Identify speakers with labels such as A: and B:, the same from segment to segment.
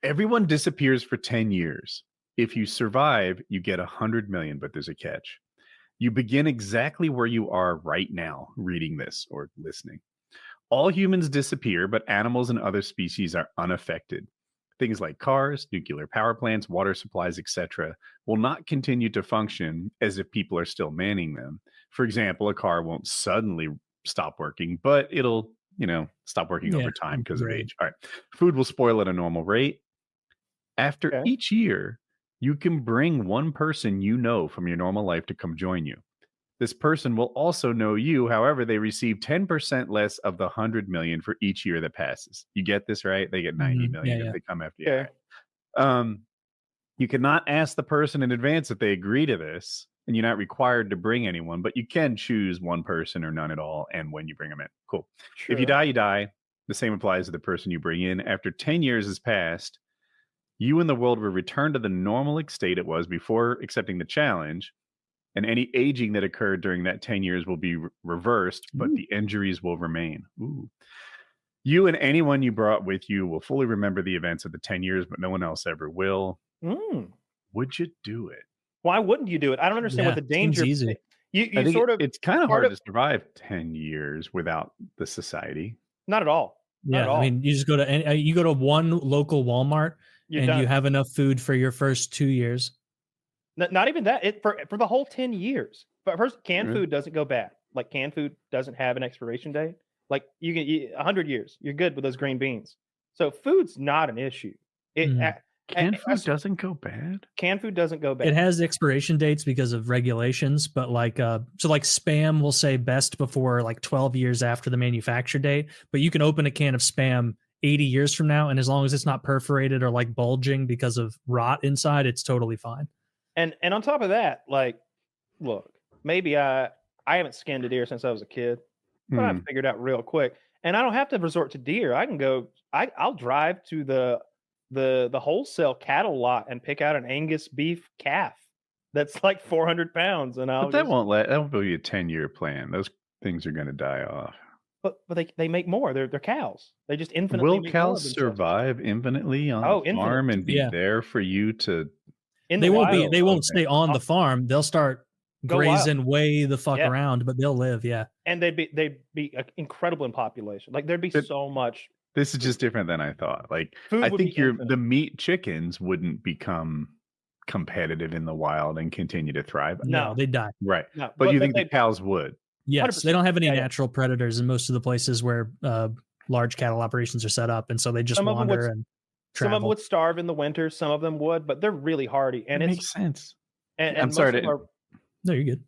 A: Everyone disappears for 10 years. If you survive, you get 100 million, but there's a catch. You begin exactly where you are right now, reading this or listening. All humans disappear, but animals and other species are unaffected. Things like cars, nuclear power plants, water supplies, etc., will not continue to function as if people are still manning them. For example, a car won't suddenly stop working, but it'll, stop working over time because of age. All right. Food will spoil at a normal rate. After each year, you can bring one person you know from your normal life to come join you. This person will also know you. However, they receive 10% less of the 100 million for each year that passes. You get this, right? They get 90 million if they come after you.
B: Okay.
A: Right. You cannot ask the person in advance if they agree to this, and you're not required to bring anyone, but you can choose one person or none at all, and when you bring them in. Cool.
B: Sure.
A: If you die, you die. The same applies to the person you bring in. After 10 years has passed, you and the world will return to the normal state it was before accepting the challenge, and any aging that occurred during that 10 years will be reversed, but the injuries will remain. Ooh. You and anyone you brought with you will fully remember the events of the 10 years, but no one else ever will. Would you do it?
B: Why wouldn't you do it? I don't understand what the danger is.
A: It's kind of hard to survive 10 years without the society.
B: Not at all. Not at all.
C: I mean, you just go to one local Walmart you have enough food for your first 2 years.
B: Not even that. For the whole 10 years. But first, canned food doesn't go bad. Like canned food doesn't have an expiration date. Like you can eat 100 years. You're good with those green beans. So food's not an issue.
A: Canned food doesn't go bad.
B: Canned food doesn't go bad.
C: It has expiration dates because of regulations, but like Spam will say best before like 12 years after the manufacture date. But you can open a can of Spam 80 years from now, and as long as it's not perforated or like bulging because of rot inside, it's totally fine.
B: And on top of that, like, look, maybe I haven't skinned a deer since I was a kid, but I've figured out real quick. And I don't have to resort to deer. I can go. I'll drive to the wholesale cattle lot and pick out an Angus beef calf that's like 400 pounds, and
A: that won't be a 10-year plan. Those things are going to die off.
B: But they make more. They're cows. They just infinitely.
A: Will cows survive infinitely on the farm and be there for you to?
C: They won't stay on the farm. They'll start grazing way the fuck around, but they'll live. Yeah.
B: And they'd be incredible in population. Like there'd be so much.
A: This is just different than I thought. Like I think the meat chickens wouldn't become competitive in the wild and continue to thrive.
C: No, they die.
A: Right. No, but you think the cows would?
C: Yes, 100%. They don't have any natural predators in most of the places where large cattle operations are set up, and so they just wander and travel.
B: Some of them would starve in the winter. Some of them would, but they're really hardy, and it
A: makes sense.
B: And
A: I'm sorry.
C: No, you're good.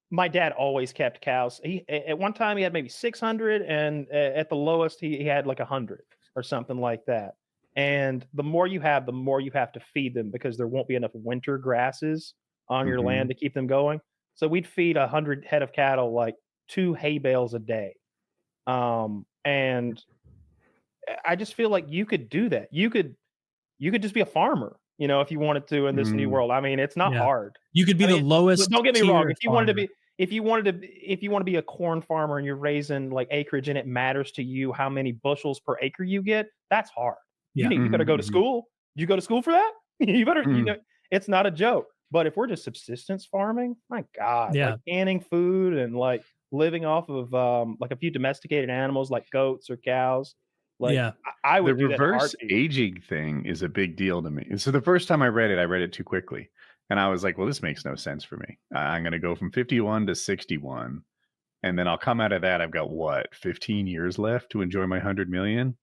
B: My dad always kept cows. At one time he had maybe 600, and at the lowest he had like 100 or something like that. And the more you have, the more you have to feed them because there won't be enough winter grasses on your land to keep them going. So we'd feed 100 head of cattle like 2 hay bales a day. And I just feel like you could do that. You could just be a farmer, if you wanted to in this new world. I mean, it's not hard.
C: You could be the lowest.
B: Don't get me wrong. If you wanted to be a corn farmer and you're raising like acreage and it matters to you how many bushels per acre you get, that's hard. Yeah. You better go to school. You go to school for that? You better, it's not a joke. But if we're just subsistence farming, my God, like canning food and like living off of like a few domesticated animals like goats or cows, like I would.
A: The reverse aging thing is a big deal to me. So the first time I read it too quickly, and I was like, "Well, this makes no sense for me. I'm going to go from 51 to 61, and then I'll come out of that. I've got 15 years left to enjoy my 100 million.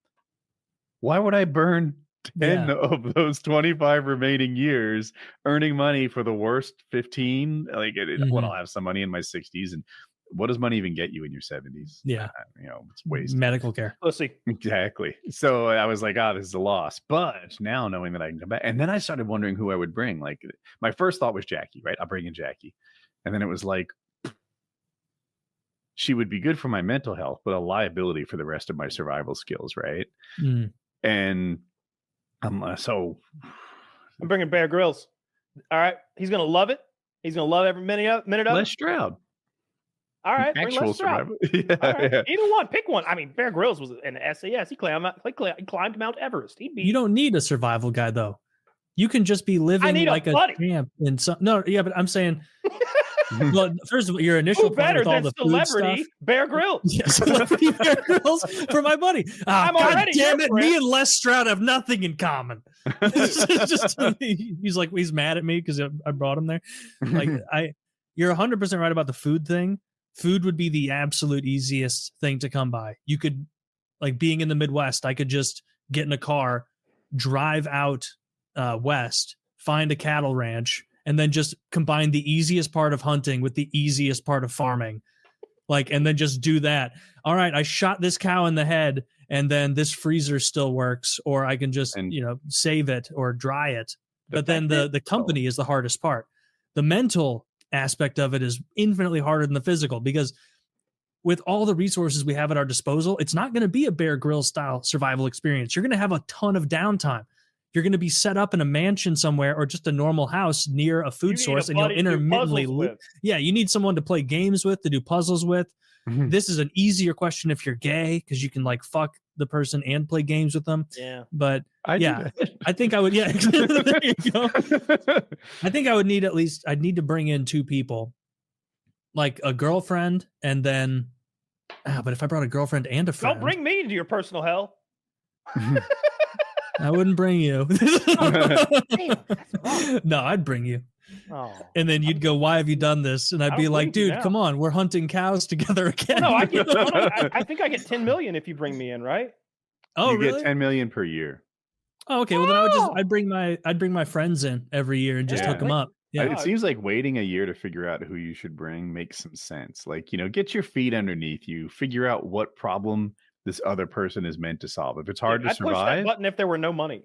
A: Why would I burn 10 of those 25 remaining years earning money for the worst 15? Like, I'll have some money in my 60s. And what does money even get you in your 70s?
C: Yeah.
A: It's waste.
C: Medical care.
B: Pussy.
A: Exactly. So I was like, this is a loss. But now knowing that I can come back. And then I started wondering who I would bring. Like, my first thought was Jackie, right? I'll bring in Jackie. And then it was like, she would be good for my mental health, but a liability for the rest of my survival skills, right? And so
B: I'm bringing Bear Grylls. All right, he's gonna love it. He's gonna love every minute of it.
A: Les Stroud.
B: All right, bring
A: Actual
B: Les Stroud.
A: survival. Yeah,
B: All right.
A: yeah.
B: Either one, pick one. I mean, Bear Grylls was an SAS. He climbed Mount Everest. He'd be.
C: You don't need a survival guide though. You can just be living
B: need a
C: like a
B: buddy.
C: champ in some. No, yeah, but I'm saying. Well, first of all, your initial
B: Who
C: point
B: better
C: with all
B: than
C: the food
B: celebrity
C: stuff.
B: Bear Grylls?
C: Yeah, celebrity Bear Grylls for my buddy.
B: I'm
C: God
B: already
C: damn
B: your
C: it! Me
B: friend.
C: and Les Stroud have nothing in common. He's like, he's mad at me because I brought him there. Like, you're 100% right about the food thing. Food would be the absolute easiest thing to come by. You could, like, being in the Midwest, I could just get in a car, drive out west, find a cattle ranch, and then just combine the easiest part of hunting with the easiest part of farming. Like, and then just do that. All right, I shot this cow in the head, and then this freezer still works, or I can just, save it or dry it. But then the company is the hardest part. The mental aspect of it is infinitely harder than the physical, because with all the resources we have at our disposal, it's not going to be a Bear Grylls style survival experience. You're going to have a ton of downtime. You're going to be set up in a mansion somewhere or just a normal house near a food source, and you'll intermittently. Yeah, you need someone to play games with, to do puzzles with. Mm-hmm. This is an easier question if you're gay, because you can like fuck the person and play games with them.
B: Yeah,
C: but I think I would. Yeah, there you go. I think I would need I'd need to bring in 2 people, like a girlfriend, and then. But if I brought a girlfriend and a friend,
B: don't bring me into your personal hell.
C: I wouldn't bring you. No, I'd bring you. Oh, and then you'd go, "Why have you done this?" And I'd be like, "Dude, come on, we're hunting cows together again."
B: No, I think I get 10 million if you bring me in, right?
C: Oh,
A: you
C: really?
A: get 10 million per year.
C: Oh, okay. Well, then I'd bring my friends in every year and just hook them up. Yeah.
A: It seems like waiting a year to figure out who you should bring makes some sense. Like, get your feet underneath you, figure out what problem this other person is meant to solve. If it's hard to survive,
B: push that button if there were no money.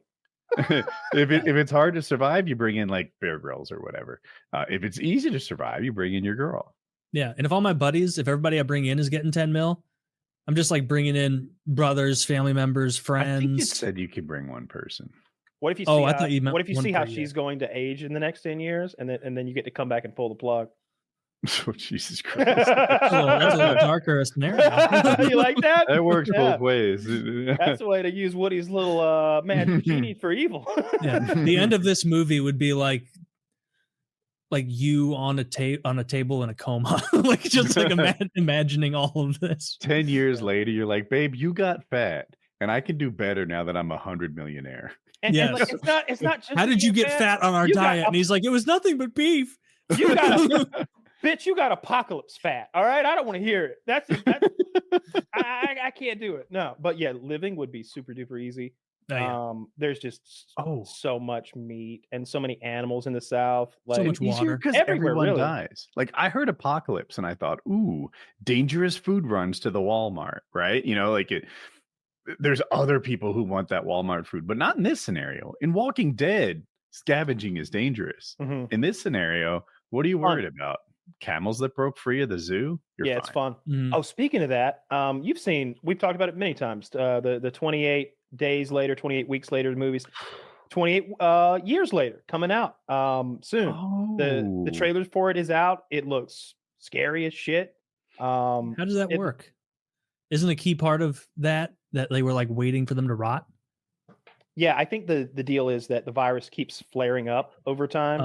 A: if it's hard to survive, you bring in like Bear Grylls or whatever. If it's easy to survive, you bring in your girl.
C: Yeah, and if all my buddies, if everybody I bring in is getting 10 mil, I'm just like bringing in brothers, family members, friends. I think you
A: said you could bring one person.
B: What if you?
C: I thought you meant.
B: What if you see how she's going to age in the next 10 years, and then you get to come back and pull the plug?
A: Oh, Jesus Christ!
C: That's a little darker scenario.
B: You like that?
A: That works both ways.
B: That's the way to use Woody's little magic genie for evil.
C: Yeah. The end of this movie would be like you on a table in a coma, like just like imagining all of this.
A: 10 years later, you're like, "Babe, you got fat, and I can do better now that I'm 100 millionaire."
B: And like, it's not just.
C: How did you get fat on our diet? And he's like, "It was nothing but beef."
B: You got bitch, you got apocalypse fat. All right, I don't want to hear it. That's I can't do it. No, but yeah, living would be super duper easy. There's just so much meat and so many animals in the South. Like,
C: so much water
A: because everyone dies. Like, I heard apocalypse and I thought, ooh, dangerous food runs to the Walmart, right? There's other people who want that Walmart food, but not in this scenario. In Walking Dead, scavenging is dangerous. Mm-hmm. In this scenario, what are you worried about? Camels that broke free of the zoo? You're fine.
B: It's fun. Mm. Oh, speaking of that, we've talked about it many times. The 28 days later, 28 weeks later, the movies, 28 years later, coming out soon. Oh. The trailer for it is out. It looks scary as shit.
C: How does that work? Isn't a key part of that they were like waiting for them to rot?
B: Yeah, I think the deal is that the virus keeps flaring up over time,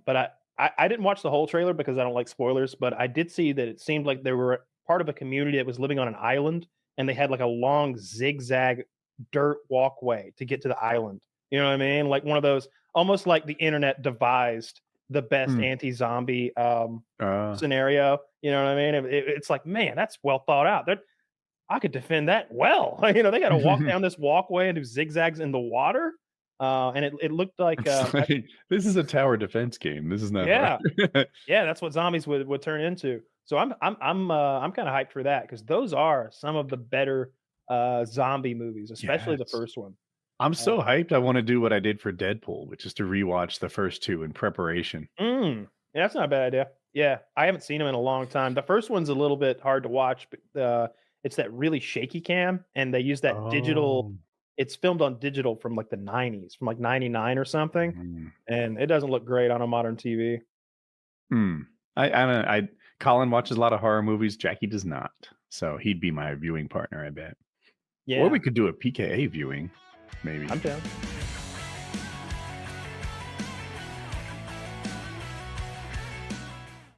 B: but I didn't watch the whole trailer because I don't like spoilers, but I did see that it seemed like they were part of a community that was living on an island, and they had like a long zigzag dirt walkway to get to the island. You know what I mean? Like one of those, almost like the internet devised the best anti-zombie scenario. You know what I mean? It's like, man, that's well thought out. I could defend that well. They got to walk down this walkway and do zigzags in the water. And it looked like
A: this is a tower defense game. This is not.
B: Yeah, yeah. That's what zombies would turn into. So I'm kind of hyped for that, because those are some of the better zombie movies, especially the first one.
A: I'm so hyped. I want to do what I did for Deadpool, which is to rewatch the first 2 in preparation.
B: Yeah, that's not a bad idea. Yeah, I haven't seen them in a long time. The first one's a little bit hard to watch, but it's that really shaky cam, and they use that digital. It's filmed on digital from like the 90s, from like 99 or something, and it doesn't look great on a modern TV.
A: I Colin watches a lot of horror movies. Jackie does not. So he'd be my viewing partner, I bet.
B: Yeah.
A: Or we could do a PKA viewing, maybe.
B: I'm down.